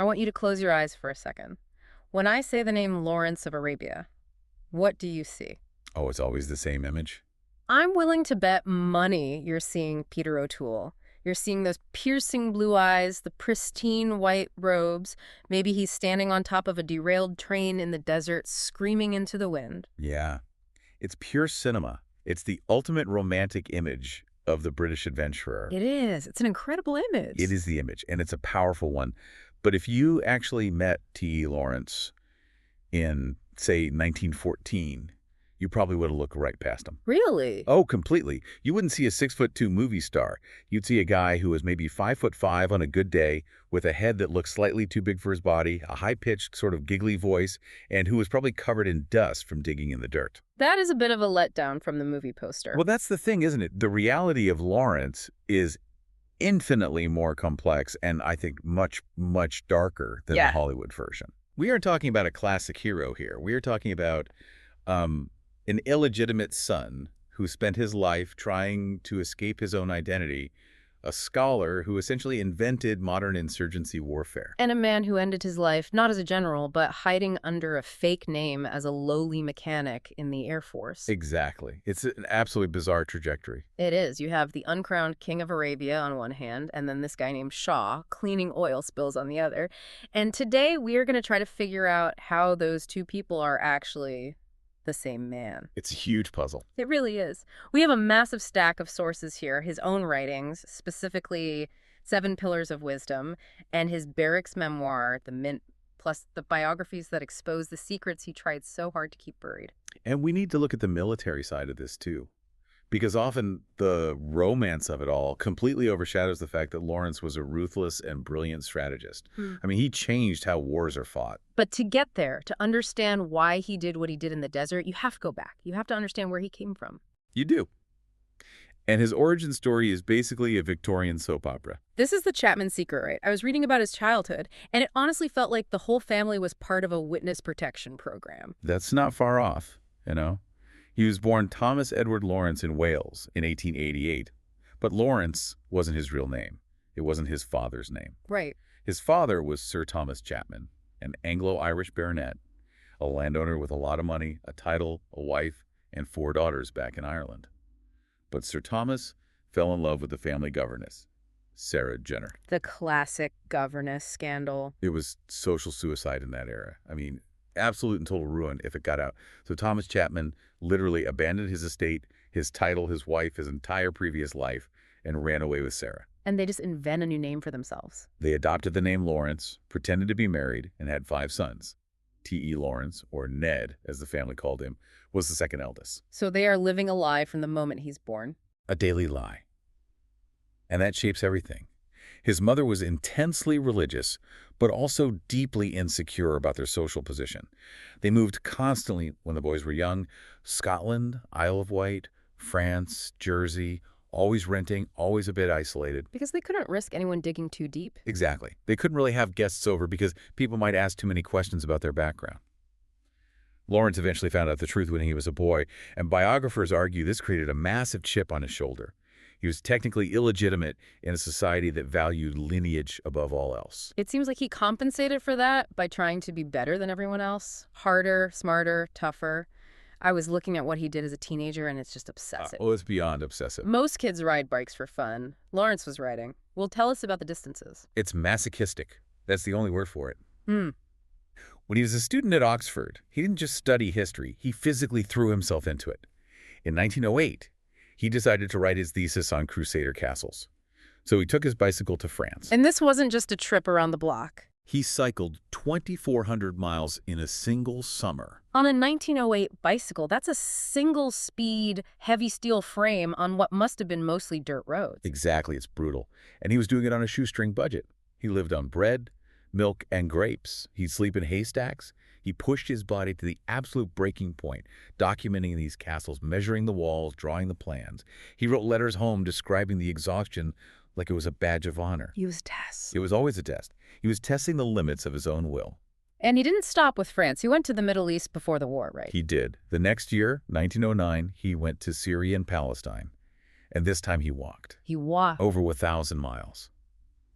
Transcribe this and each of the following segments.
I want you to close your eyes for a second. When I say the name Lawrence of Arabia, what do you see? Oh, it's always the same image? I'm willing to bet money you're seeing Peter O'Toole. You're seeing those piercing blue eyes, the pristine white robes. Maybe he's standing on top of a derailed train in the desert, screaming into the wind. Yeah. It's pure cinema. It's the ultimate romantic image of the British adventurer. It is. It's an incredible image. It is the image, and it's a powerful one. But if you actually met T.E. Lawrence in, say, 1914, you probably would have looked right past him. Really? Oh, completely. You wouldn't see a 6'2" movie star. You'd see a guy who was maybe 5'5" on a good day, with a head that looked slightly too big for his body, a high-pitched, sort of giggly voice, and who was probably covered in dust from digging in the dirt. That is a bit of a letdown from the movie poster. Well, that's the thing, isn't it? The reality of Lawrence is infinitely more complex and I think much, much darker than the Hollywood version. We aren't talking about a classic hero here. We are talking about an illegitimate son who spent his life trying to escape his own identity, a scholar who essentially invented modern insurgency warfare. And a man who ended his life, not as a general, but hiding under a fake name as a lowly mechanic in the Air Force. Exactly. It's an absolutely bizarre trajectory. It is. You have the uncrowned king of Arabia on one hand, and then this guy named Shah cleaning oil spills on the other. And today we are going to try to figure out how those two people are actually the same man. It's a huge puzzle. It really is. We have a massive stack of sources here, his own writings, specifically 7 Pillars of Wisdom, and his barracks memoir, The Mint, plus the biographies that expose the secrets he tried so hard to keep buried. And we need to look at the military side of this too, because often the romance of it all completely overshadows the fact that Lawrence was a ruthless and brilliant strategist. I mean, he changed how wars are fought. But to get there, to understand why he did what he did in the desert, you have to go back. You have to understand where he came from. You do. And his origin story is basically a Victorian soap opera. This is the Chapman secret, right? I was reading about his childhood, and it honestly felt like the whole family was part of a witness protection program. That's not far off, you know? He was born Thomas Edward Lawrence in Wales in 1888, but Lawrence wasn't his real name. It wasn't his father's name. Right. His father was Sir Thomas Chapman, an Anglo-Irish baronet, a landowner with a lot of money, a title, a wife, and 4 daughters back in Ireland. But Sir Thomas fell in love with the family governess, Sarah Jenner. The classic governess scandal. It was social suicide in that era. I mean, absolute and total ruin if it got out. So Thomas Chapman literally abandoned his estate, his title, his wife, his entire previous life, and ran away with Sarah. And they just invent a new name for themselves. They adopted the name Lawrence, pretended to be married, and had 5 sons. T.E. Lawrence, or Ned, as the family called him, was the second eldest. So they are living a lie from the moment he's born. A daily lie. And that shapes everything. His mother was intensely religious, but also deeply insecure about their social position. They moved constantly when the boys were young. Scotland, Isle of Wight, France, Jersey, always renting, always a bit isolated. Because they couldn't risk anyone digging too deep. Exactly. They couldn't really have guests over because people might ask too many questions about their background. Lawrence eventually found out the truth when he was a boy, and biographers argue this created a massive chip on his shoulder. He was technically illegitimate in a society that valued lineage above all else. It seems like he compensated for that by trying to be better than everyone else. Harder, smarter, tougher. I was looking at what he did as a teenager, and it's just obsessive. Oh, it's beyond obsessive. Most kids ride bikes for fun. Lawrence was riding. Well, tell us about the distances. It's masochistic. That's the only word for it. When he was a student at Oxford, he didn't just study history. He physically threw himself into it. In 1908, he decided to write his thesis on Crusader castles. So he took his bicycle to France. And this wasn't just a trip around the block. He cycled 2,400 miles in a single summer. On a 1908 bicycle, that's a single-speed, heavy steel frame on what must have been mostly dirt roads. Exactly, it's brutal. And he was doing it on a shoestring budget. He lived on bread, milk, and grapes. He'd sleep in haystacks. He pushed his body to the absolute breaking point, documenting these castles, measuring the walls, drawing the plans. He wrote letters home describing the exhaustion like it was a badge of honor. He was tests. It was always a test. He was testing the limits of his own will. And he didn't stop with France. He went to the Middle East before the war, right? He did. The next year, 1909, he went to Syria and Palestine. And this time he walked. He walked. Over 1,000 miles.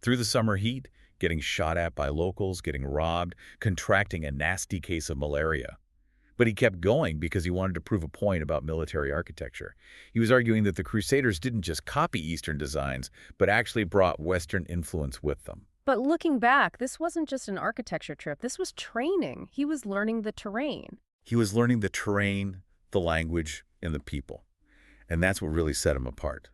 Through the summer heat, getting shot at by locals, getting robbed, contracting a nasty case of malaria. But he kept going because he wanted to prove a point about military architecture. He was arguing that the Crusaders didn't just copy Eastern designs, but actually brought Western influence with them. But looking back, this wasn't just an architecture trip. This was training. He was learning the terrain. He was learning the terrain, the language, and the people. And that's what really set him apart.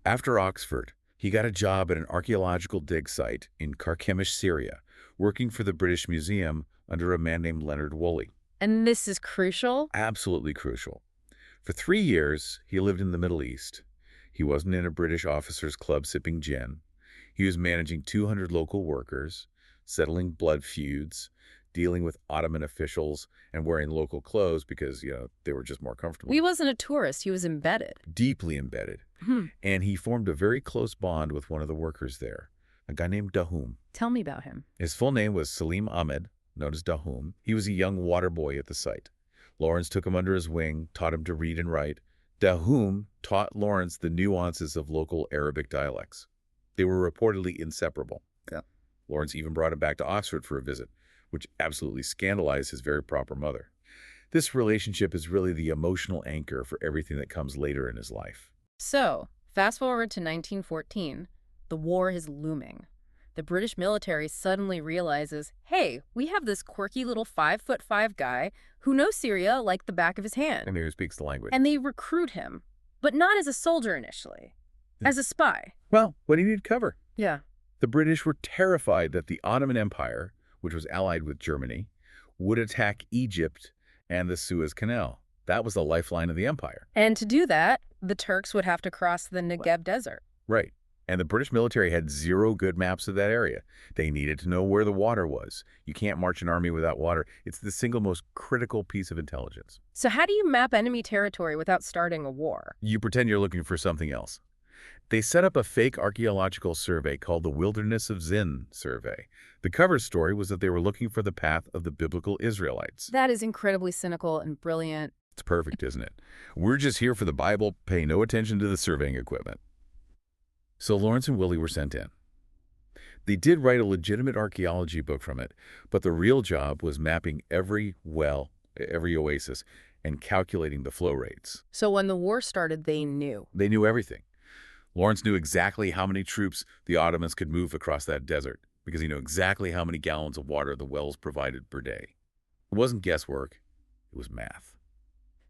After Oxford, he got a job at an archaeological dig site in Carchemish, Syria, working for the British Museum under a man named Leonard Woolley. And this is crucial? Absolutely crucial. For 3 years, he lived in the Middle East. He wasn't in a British officers' club sipping gin. He was managing 200 local workers, settling blood feuds, dealing with Ottoman officials, and wearing local clothes because, they were just more comfortable. He wasn't a tourist. He was embedded. Deeply embedded. And he formed a very close bond with one of the workers there, a guy named Hume. Tell me about him. His full name was Salim Ahmed, known as Hume. He was a young water boy at the site. Lawrence took him under his wing, taught him to read and write. Hume taught Lawrence the nuances of local Arabic dialects. They were reportedly inseparable. Yeah. Lawrence even brought him back to Oxford for a visit, which absolutely scandalized his very proper mother. This relationship is really the emotional anchor for everything that comes later in his life. So, fast forward to 1914. The war is looming. The British military suddenly realizes, hey, we have this quirky little 5'5" guy who knows Syria like the back of his hand. And who speaks the language. And they recruit him, but not as a soldier initially, as a spy. Well, what do you need cover? Yeah. The British were terrified that the Ottoman Empire, which was allied with Germany, would attack Egypt and the Suez Canal. That was the lifeline of the empire. And to do that, the Turks would have to cross the Negev desert. Right. And the British military had zero good maps of that area. They needed to know where the water was. You can't march an army without water. It's the single most critical piece of intelligence. So how do you map enemy territory without starting a war? You pretend you're looking for something else. They set up a fake archaeological survey called the Wilderness of Zin survey. The cover story was that they were looking for the path of the biblical Israelites. That is incredibly cynical and brilliant. It's perfect, isn't it? We're just here for the Bible. Pay no attention to the surveying equipment. So Lawrence and Willie were sent in. They did write a legitimate archaeology book from it, but the real job was mapping every well, every oasis, and calculating the flow rates. So when the war started, they knew. They knew everything. Lawrence knew exactly how many troops the Ottomans could move across that desert because he knew exactly how many gallons of water the wells provided per day. It wasn't guesswork, it was math.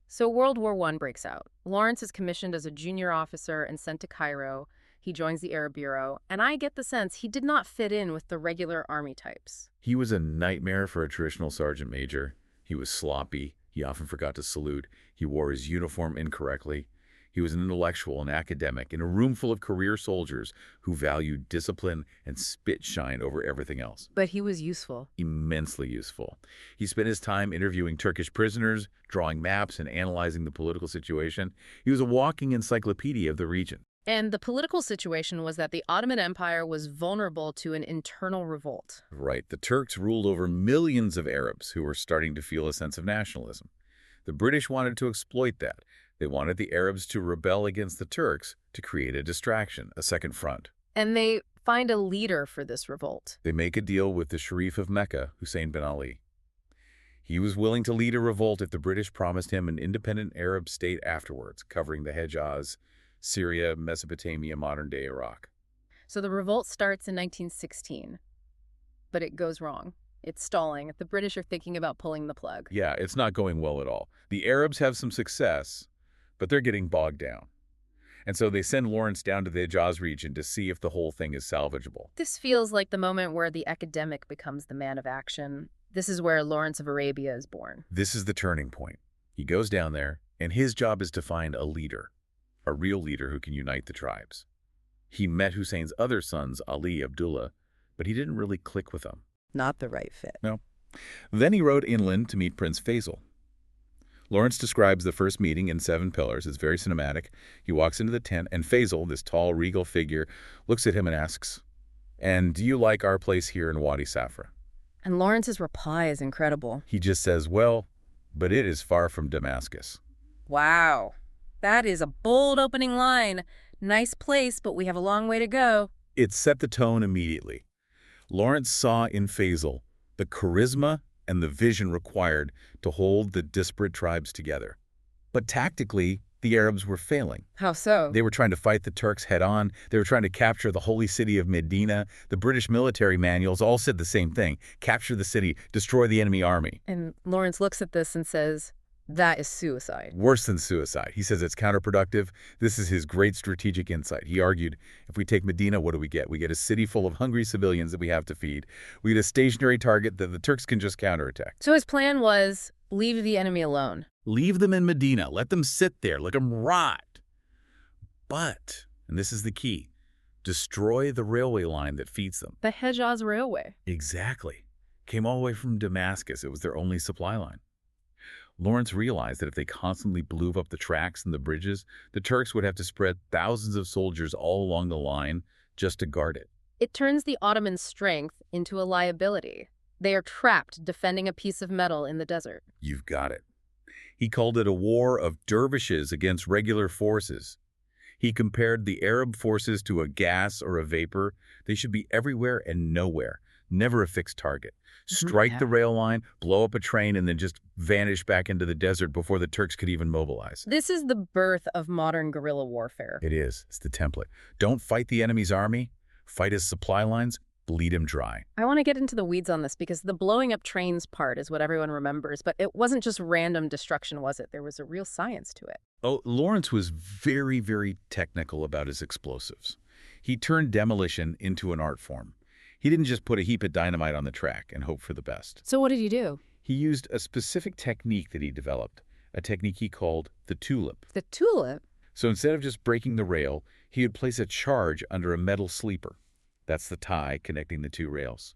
So World War I breaks out. Lawrence is commissioned as a junior officer and sent to Cairo. He joins the Arab Bureau, and I get the sense he did not fit in with the regular army types. He was a nightmare for a traditional sergeant major. He was sloppy. He often forgot to salute. He wore his uniform incorrectly. He was an intellectual and academic in a room full of career soldiers who valued discipline and spit shine over everything else. But he was useful. Immensely useful. He spent his time interviewing Turkish prisoners, drawing maps, and analyzing the political situation. He was a walking encyclopedia of the region. And the political situation was that the Ottoman Empire was vulnerable to an internal revolt. Right. The Turks ruled over millions of Arabs who were starting to feel a sense of nationalism. The British wanted to exploit that. They wanted the Arabs to rebel against the Turks to create a distraction, a second front. And they find a leader for this revolt. They make a deal with the Sharif of Mecca, Hussein bin Ali. He was willing to lead a revolt if the British promised him an independent Arab state afterwards, covering the Hejaz, Syria, Mesopotamia, modern-day Iraq. So the revolt starts in 1916, but it goes wrong. It's stalling. The British are thinking about pulling the plug. Yeah, it's not going well at all. The Arabs have some success, but they're getting bogged down. And so they send Lawrence down to the Hejaz region to see if the whole thing is salvageable. This feels like the moment where the academic becomes the man of action. This is where Lawrence of Arabia is born. This is the turning point. He goes down there, and his job is to find a leader, a real leader who can unite the tribes. He met Hussein's other sons, Ali, Abdullah, but he didn't really click with them. Not the right fit. No. Then he rode inland to meet Prince Faisal. Lawrence describes the first meeting in 7 pillars. It's very cinematic. He walks into the tent, and Faisal, this tall, regal figure, looks at him and asks, "And do you like our place here in Wadi Safra?" And Lawrence's reply is incredible. He just says, "Well, but it is far from Damascus." Wow. That is a bold opening line. Nice place, but we have a long way to go. It set the tone immediately. Lawrence saw in Faisal the charisma and the vision required to hold the disparate tribes together. But tactically, the Arabs were failing. How so? They were trying to fight the Turks head-on. They were trying to capture the holy city of Medina. The British military manuals all said the same thing: capture the city, destroy the enemy army. And Lawrence looks at this and says, that is suicide. Worse than suicide. He says it's counterproductive. This is his great strategic insight. He argued, if we take Medina, what do we get? We get a city full of hungry civilians that we have to feed. We get a stationary target that the Turks can just counterattack. So his plan was, leave the enemy alone. Leave them in Medina. Let them sit there. Let them rot. But, and this is the key, destroy the railway line that feeds them. The Hejaz Railway. Exactly. Came all the way from Damascus. It was their only supply line. Lawrence realized that if they constantly blew up the tracks and the bridges, the Turks would have to spread thousands of soldiers all along the line just to guard it. It turns the Ottoman strength into a liability. They are trapped defending a piece of metal in the desert. You've got it. He called it a war of dervishes against regular forces. He compared the Arab forces to a gas or a vapor. They should be everywhere and nowhere, never a fixed target. Strike the rail line, blow up a train, and then just vanish back into the desert before the Turks could even mobilize. This is the birth of modern guerrilla warfare. It is. It's the template. Don't fight the enemy's army. Fight his supply lines. Bleed him dry. I want to get into the weeds on this because the blowing up trains part is what everyone remembers, but it wasn't just random destruction, was it? There was a real science to it. Oh, Lawrence was very, very technical about his explosives. He turned demolition into an art form. He didn't just put a heap of dynamite on the track and hope for the best. So what did he do? He used a specific technique that he developed, a technique he called the tulip. The tulip? So instead of just breaking the rail, he would place a charge under a metal sleeper. That's the tie connecting the two rails.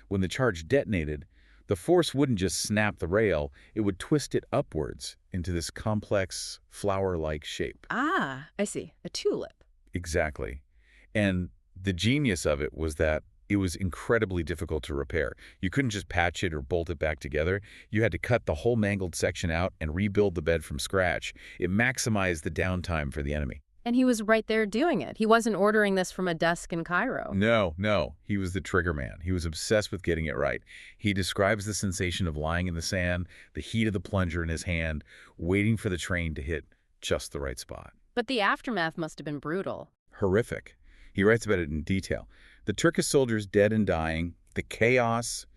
When the charge detonated, the force wouldn't just snap the rail, it would twist it upwards into this complex, flower-like shape. Ah, I see. A tulip. Exactly. And the genius of it was that it was incredibly difficult to repair. You couldn't just patch it or bolt it back together. You had to cut the whole mangled section out and rebuild the bed from scratch. It maximized the downtime for the enemy. And he was right there doing it. He wasn't ordering this from a desk in Cairo. No. He was the trigger man. He was obsessed with getting it right. He describes the sensation of lying in the sand, the heat of the plunger in his hand, waiting for the train to hit just the right spot. But the aftermath must have been brutal. Horrific. He writes about it in detail. The Turkish soldiers dead and dying, the chaos,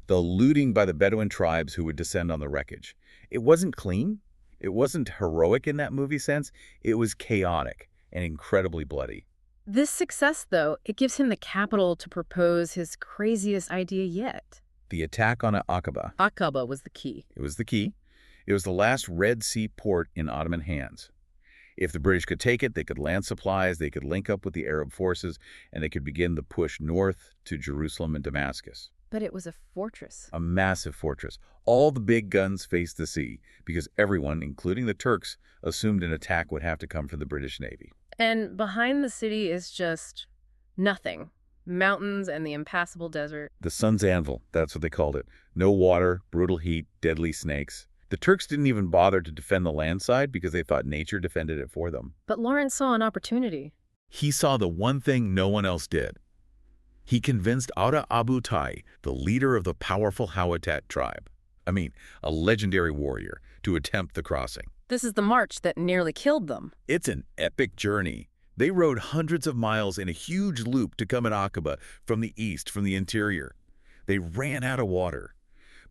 the looting by the Bedouin tribes who would descend on the wreckage. It wasn't clean. It wasn't heroic in that movie sense. It was chaotic and incredibly bloody. This success, though, it gives him the capital to propose his craziest idea yet. The attack on Aqaba. Aqaba was the key. It was the key. It was the last Red Sea port in Ottoman hands. If the British could take it, they could land supplies, they could link up with the Arab forces, and they could begin the push north to Jerusalem and Damascus. But it was a fortress. A massive fortress. All the big guns faced the sea because everyone, including the Turks, assumed an attack would have to come from the British Navy. And behind the city is just nothing. Mountains and the impassable desert. The sun's anvil, that's what they called it. No water, brutal heat, deadly snakes. The Turks didn't even bother to defend the land side because they thought nature defended it for them. But Lawrence saw an opportunity. He saw the one thing no one else did. He convinced Ata Abu Tai, the leader of the powerful Hawattat tribe, a legendary warrior, to attempt the crossing. This is the march that nearly killed them. It's an epic journey. They rode hundreds of miles in a huge loop to come at Aqaba from the east, from the interior. They ran out of water.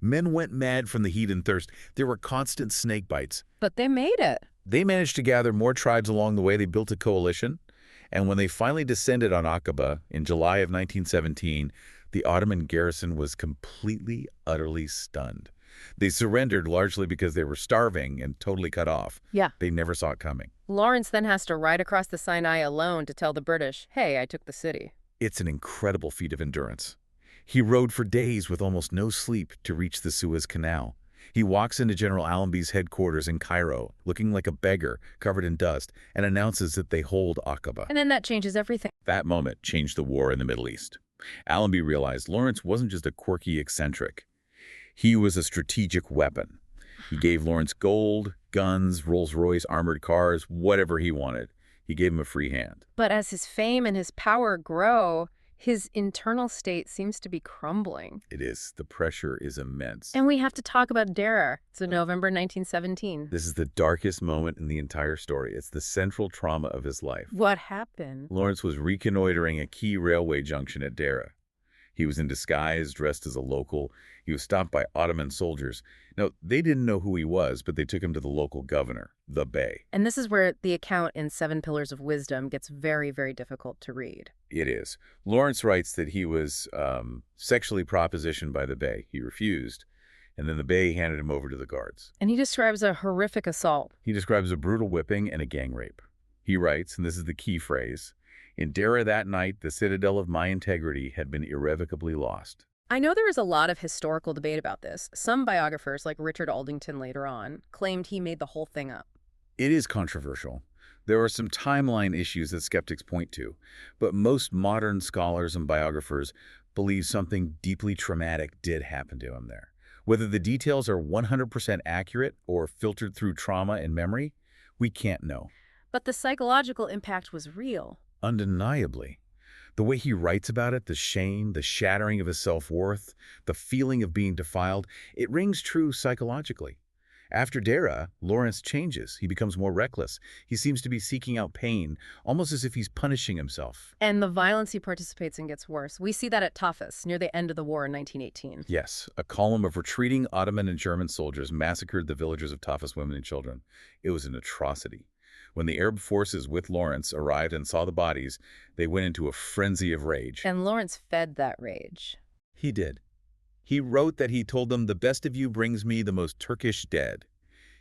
Men went mad from the heat and thirst. There were constant snake bites. But they made it. They managed to gather more tribes along the way. They built a coalition. And when they finally descended on Aqaba in July of 1917, the Ottoman garrison was completely, utterly stunned. They surrendered largely because they were starving and totally cut off. Yeah. They never saw it coming. Lawrence then has to ride across the Sinai alone to tell the British, hey, I took the city. It's an incredible feat of endurance. He rode for days with almost no sleep to reach the Suez Canal. He walks into General Allenby's headquarters in Cairo, looking like a beggar, covered in dust, and announces that they hold Aqaba. And then that changes everything. That moment changed the war in the Middle East. Allenby realized Lawrence wasn't just a quirky eccentric. He was a strategic weapon. He gave Lawrence gold, guns, Rolls-Royce armored cars, whatever he wanted. He gave him a free hand. But as his fame and his power grow, His internal state seems to be crumbling. It is. The pressure is immense. And we have to talk about Dera'a. It's November 1917. This is the darkest moment in the entire story. It's the central trauma of his life. What happened? Lawrence was reconnoitering a key railway junction at Dera'a. He was in disguise, dressed as a local. He was stopped by Ottoman soldiers. Now, they didn't know who he was, but they took him to the local governor, the Bey. And this is where the account in Seven Pillars of Wisdom gets very, very difficult to read. It is. Lawrence writes that he was sexually propositioned by the Bey. He refused, and then the Bey handed him over to the guards. And he describes a horrific assault. He describes a brutal whipping and a gang rape. He writes, and this is the key phrase, "In Dera'a that night, the citadel of my integrity had been irrevocably lost." I know there is a lot of historical debate about this. Some biographers, like Richard Aldington later on, claimed he made the whole thing up. It is controversial. There are some timeline issues that skeptics point to, but most modern scholars and biographers believe something deeply traumatic did happen to him there. Whether the details are 100% accurate or filtered through trauma and memory, we can't know. But the psychological impact was real. Undeniably. The way he writes about it, the shame, the shattering of his self-worth, the feeling of being defiled, it rings true psychologically. After Dera'a, Lawrence changes. He becomes more reckless. He seems to be seeking out pain, almost as if he's punishing himself. And the violence he participates in gets worse. We see that at Tafas, near the end of the war in 1918. Yes, a column of retreating Ottoman and German soldiers massacred the villagers of Tafas women and children. It was an atrocity. When the Arab forces with Lawrence arrived and saw the bodies, they went into a frenzy of rage. And Lawrence fed that rage. He did. He wrote that he told them, "The best of you brings me the most Turkish dead."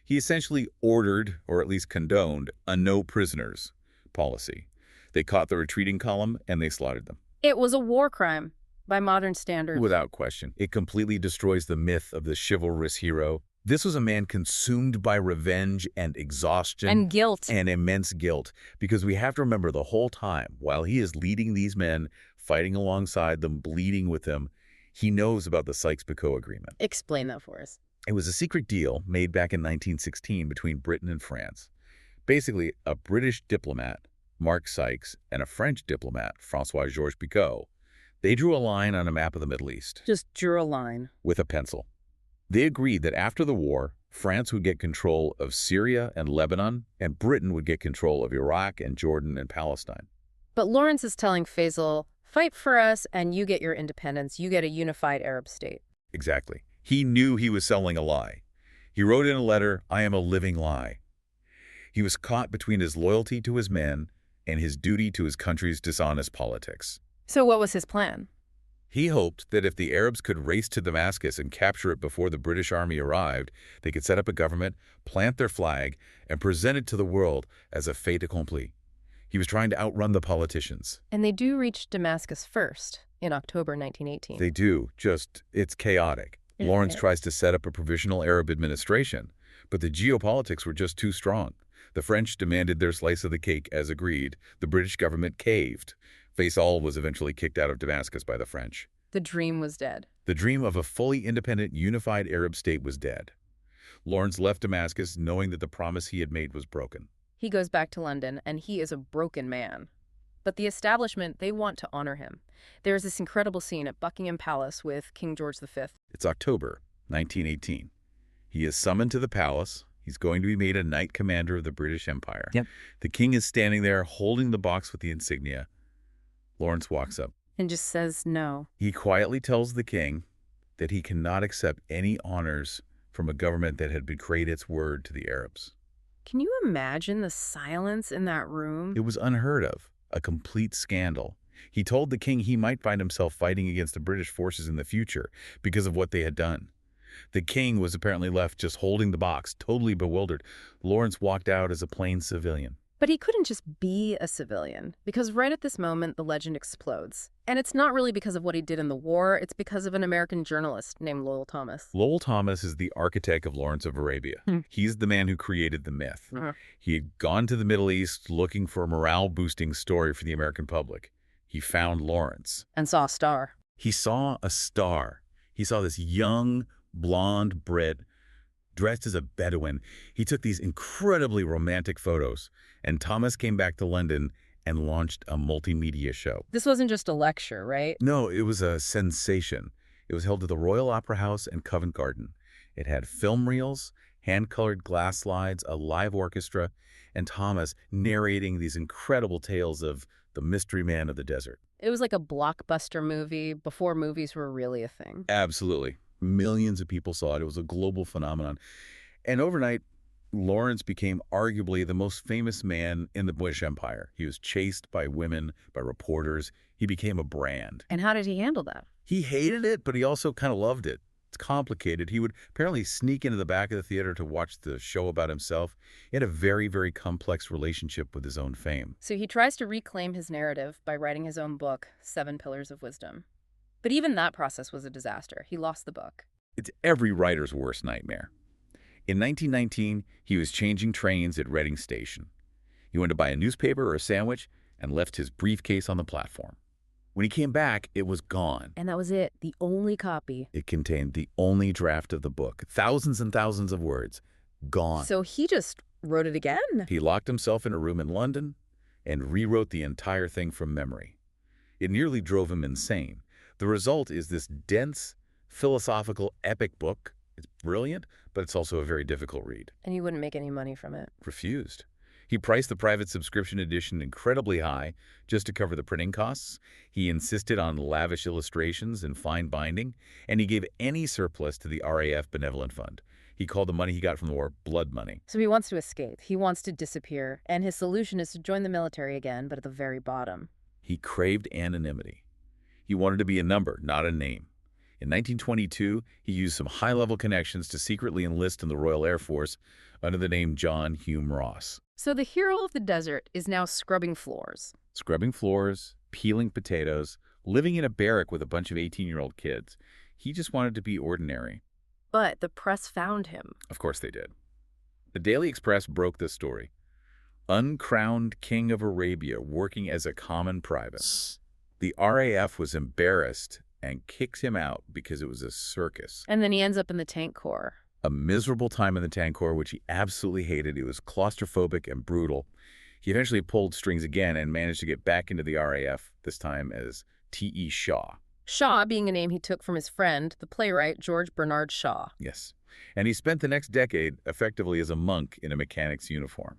He essentially ordered, or at least condoned, a no prisoners policy. They caught the retreating column and they slaughtered them. It was a war crime by modern standards. Without question. It completely destroys the myth of the chivalrous hero. This was a man consumed by revenge and exhaustion. And guilt. And immense guilt. Because we have to remember the whole time, while he is leading these men, fighting alongside them, bleeding with them, he knows about the Sykes-Picot Agreement. Explain that for us. It was a secret deal made back in 1916 between Britain and France. Basically, a British diplomat, Mark Sykes, and a French diplomat, François-Georges Picot, they drew a line on a map of the Middle East. Just drew a line. With a pencil. They agreed that after the war, France would get control of Syria and Lebanon, and Britain would get control of Iraq and Jordan and Palestine. But Lawrence is telling Faisal, fight for us and you get your independence. You get a unified Arab state. Exactly. He knew he was selling a lie. He wrote in a letter, "I am a living lie." He was caught between his loyalty to his men and his duty to his country's dishonest politics. So what was his plan? He hoped that if the Arabs could race to Damascus and capture it before the British army arrived, they could set up a government, plant their flag, and present it to the world as a fait accompli. He was trying to outrun the politicians. And they do reach Damascus first in October 1918. They do, it's chaotic. Lawrence tries to set up a provisional Arab administration, but the geopolitics were just too strong. The French demanded their slice of the cake as agreed. The British government caved. Faisal was eventually kicked out of Damascus by the French. The dream was dead. The dream of a fully independent, unified Arab state was dead. Lawrence left Damascus knowing that the promise he had made was broken. He goes back to London, and he is a broken man. But the establishment, they want to honor him. There's this incredible scene at Buckingham Palace with King George V. It's October 1918. He is summoned to the palace. He's going to be made a Knight Commander of the British Empire. Yep. The king is standing there holding the box with the insignia. Lawrence walks up. And just says no. He quietly tells the king that he cannot accept any honors from a government that had betrayed its word to the Arabs. Can you imagine the silence in that room? It was unheard of, a complete scandal. He told the king he might find himself fighting against the British forces in the future because of what they had done. The king was apparently left just holding the box, totally bewildered. Lawrence walked out as a plain civilian. But he couldn't just be a civilian, because right at this moment, the legend explodes. And it's not really because of what he did in the war, it's because of an American journalist named Lowell Thomas. Lowell Thomas is the architect of Lawrence of Arabia. He's the man who created the myth. He had gone to the Middle East looking for a morale-boosting story for the American public. He found Lawrence. And saw a star. He saw a star. He saw this young, blonde Brit dressed as a Bedouin. He took these incredibly romantic photos, and Thomas came back to London and launched a multimedia show. This wasn't just a lecture, right? No, it was a sensation. It was held at the Royal Opera House and Covent Garden. It had film reels, hand-colored glass slides, a live orchestra, and Thomas narrating these incredible tales of the mystery man of the desert. It was like a blockbuster movie before movies were really a thing. Absolutely. Millions of people saw it. It was a global phenomenon. And overnight, Lawrence became arguably the most famous man in the British Empire. He was chased by women, by reporters. He became a brand. And how did he handle that? He hated it, but he also kind of loved it. It's complicated. He would apparently sneak into the back of the theater to watch the show about himself. He had a very, very complex relationship with his own fame. So he tries to reclaim his narrative by writing his own book, 7 Pillars of Wisdom. But even that process was a disaster. He lost the book. It's every writer's worst nightmare. In 1919, he was changing trains at Reading Station. He went to buy a newspaper or a sandwich and left his briefcase on the platform. When he came back, it was gone. And that was it, the only copy. It contained the only draft of the book, thousands and thousands of words, gone. So he just wrote it again? He locked himself in a room in London and rewrote the entire thing from memory. It nearly drove him insane. The result is this dense, philosophical, epic book. It's brilliant, but it's also a very difficult read. And he wouldn't make any money from it. Refused. He priced the private subscription edition incredibly high just to cover the printing costs. He insisted on lavish illustrations and fine binding, and he gave any surplus to the RAF Benevolent Fund. He called the money he got from the war blood money. So he wants to escape. He wants to disappear. And his solution is to join the military again, but at the very bottom. He craved anonymity. He wanted to be a number, not a name. In 1922, he used some high-level connections to secretly enlist in the Royal Air Force under the name John Hume Ross. So the hero of the desert is now scrubbing floors. Scrubbing floors, peeling potatoes, living in a barrack with a bunch of 18-year-old kids. He just wanted to be ordinary. But the press found him. Of course they did. The Daily Express broke this story. Uncrowned king of Arabia working as a common private. The RAF was embarrassed and kicked him out because it was a circus. And then he ends up in the Tank Corps. A miserable time in the Tank Corps, which he absolutely hated. It was claustrophobic and brutal. He eventually pulled strings again and managed to get back into the RAF, this time as T.E. Shaw. Shaw being a name he took from his friend, the playwright George Bernard Shaw. Yes. And he spent the next decade effectively as a monk in a mechanic's uniform.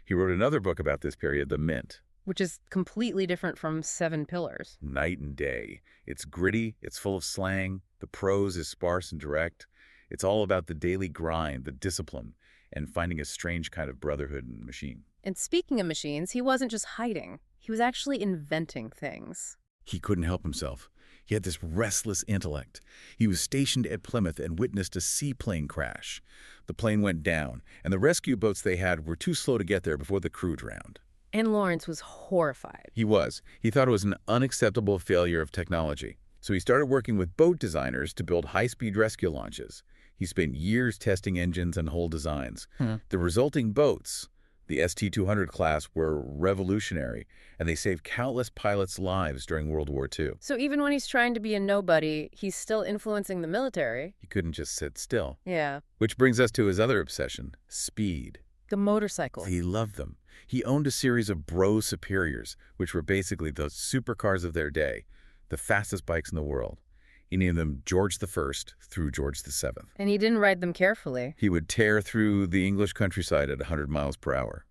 He wrote another book about this period, The Mint. Which is completely different from 7 Pillars. Night and day. It's gritty, it's full of slang, the prose is sparse and direct. It's all about the daily grind, the discipline, and finding a strange kind of brotherhood in the machine. And speaking of machines, he wasn't just hiding. He was actually inventing things. He couldn't help himself. He had this restless intellect. He was stationed at Plymouth and witnessed a seaplane crash. The plane went down, and the rescue boats they had were too slow to get there before the crew drowned. And Lawrence was horrified. He was. He thought it was an unacceptable failure of technology. So he started working with boat designers to build high-speed rescue launches. He spent years testing engines and hull designs. The resulting boats, the ST-200 class, were revolutionary, and they saved countless pilots' lives during World War II. So even when he's trying to be a nobody, he's still influencing the military. He couldn't just sit still. Yeah. Which brings us to his other obsession, speed. The motorcycle. He loved them. He owned a series of Bro Superiors, which were basically the supercars of their day, the fastest bikes in the world. He named them George I through George VII. And he didn't ride them carefully. He would tear through the English countryside at 100 miles per hour.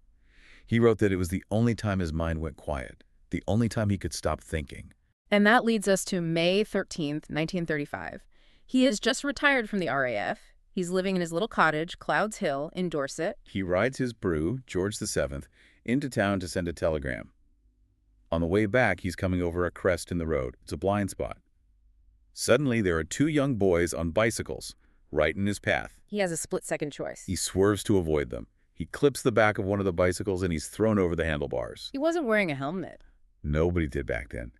He wrote that it was the only time his mind went quiet, the only time he could stop thinking. And that leads us to May 13th, 1935. He has just retired from the RAF. He's living in his little cottage, Clouds Hill, in Dorset. He rides his brew, George VII, into town to send a telegram. On the way back, he's coming over a crest in the road. It's a blind spot. Suddenly, there are two young boys on bicycles, right in his path. He has a split-second choice. He swerves to avoid them. He clips the back of one of the bicycles and he's thrown over the handlebars. He wasn't wearing a helmet. Nobody did back then.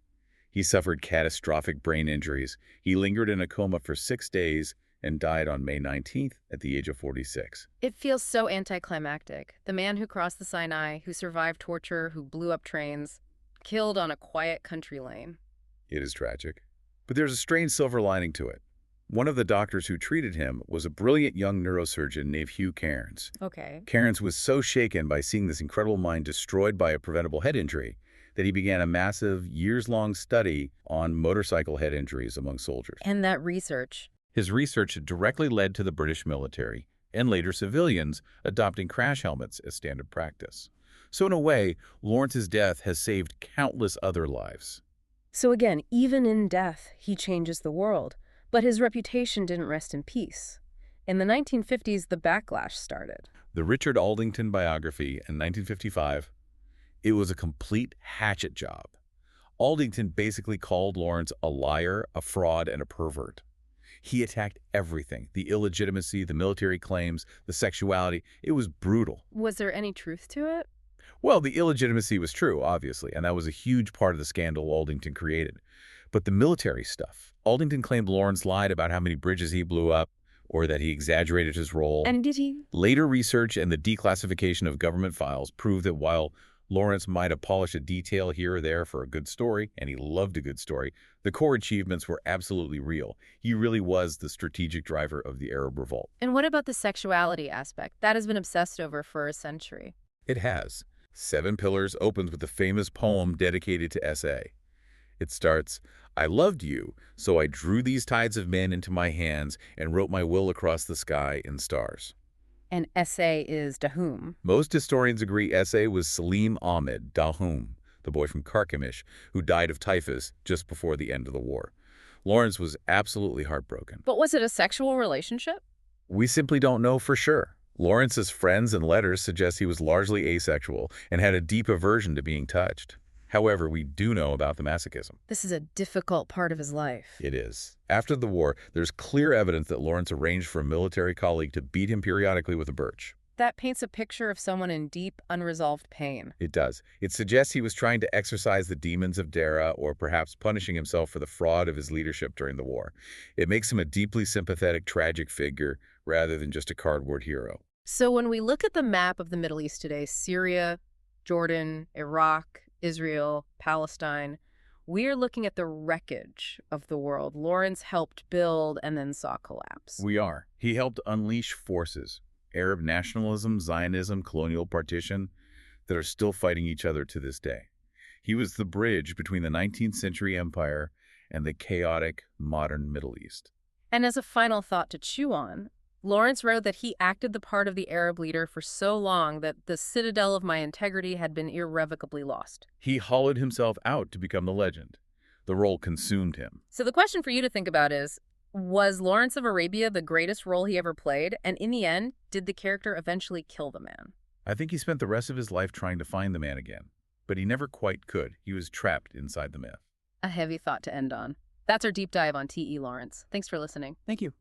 He suffered catastrophic brain injuries. He lingered in a coma for 6 days and died on May 19th at the age of 46. It feels so anticlimactic. The man who crossed the Sinai, who survived torture, who blew up trains, killed on a quiet country lane. It is tragic. But there's a strange silver lining to it. One of the doctors who treated him was a brilliant young neurosurgeon named Hugh Cairns. Okay. Cairns was so shaken by seeing this incredible mind destroyed by a preventable head injury that he began a massive, years-long study on motorcycle head injuries among soldiers. And that research. His research directly led to the British military, and later civilians, adopting crash helmets as standard practice. So in a way, Lawrence's death has saved countless other lives. So again, even in death, he changes the world. But his reputation didn't rest in peace. In the 1950s, the backlash started. The Richard Aldington biography in 1955, it was a complete hatchet job. Aldington basically called Lawrence a liar, a fraud, and a pervert. He attacked everything, the illegitimacy, the military claims, the sexuality. It was brutal. Was there any truth to it? Well, the illegitimacy was true, obviously, and that was a huge part of the scandal Aldington created. But the military stuff, Aldington claimed Lawrence lied about how many bridges he blew up, or that he exaggerated his role. And did he? Later research and the declassification of government files proved that while Lawrence might have polished a detail here or there for a good story, and he loved a good story, the core achievements were absolutely real. He really was the strategic driver of the Arab Revolt. And what about the sexuality aspect? That has been obsessed over for a century. It has. 7 Pillars opens with the famous poem dedicated to S.A. It starts, "I loved you, so I drew these tides of men into my hands and wrote my will across the sky in stars." And S.A. is Hume. Most historians agree S.A. was Salim Ahmed Hume, the boy from Carchemish, who died of typhus just before the end of the war. Lawrence was absolutely heartbroken. But was it a sexual relationship? We simply don't know for sure. Lawrence's friends and letters suggest he was largely asexual and had a deep aversion to being touched. However, we do know about the masochism. This is a difficult part of his life. It is. After the war, there's clear evidence that Lawrence arranged for a military colleague to beat him periodically with a birch. That paints a picture of someone in deep, unresolved pain. It does. It suggests he was trying to exorcise the demons of Dera'a, or perhaps punishing himself for the fraud of his leadership during the war. It makes him a deeply sympathetic, tragic figure rather than just a cardboard hero. So when we look at the map of the Middle East today, Syria, Jordan, Iraq, Israel, Palestine, we're looking at the wreckage of the world Lawrence helped build and then saw collapse. We are. He helped unleash forces, Arab nationalism, Zionism, colonial partition, that are still fighting each other to this day. He was the bridge between the 19th century empire and the chaotic modern Middle East. And as a final thought to chew on, Lawrence wrote that he acted the part of the Arab leader for so long that the citadel of my integrity had been irrevocably lost. He hollowed himself out to become the legend. The role consumed him. So the question for you to think about is, was Lawrence of Arabia the greatest role he ever played? And in the end, did the character eventually kill the man? I think he spent the rest of his life trying to find the man again. But he never quite could. He was trapped inside the myth. A heavy thought to end on. That's our deep dive on T.E. Lawrence. Thanks for listening. Thank you.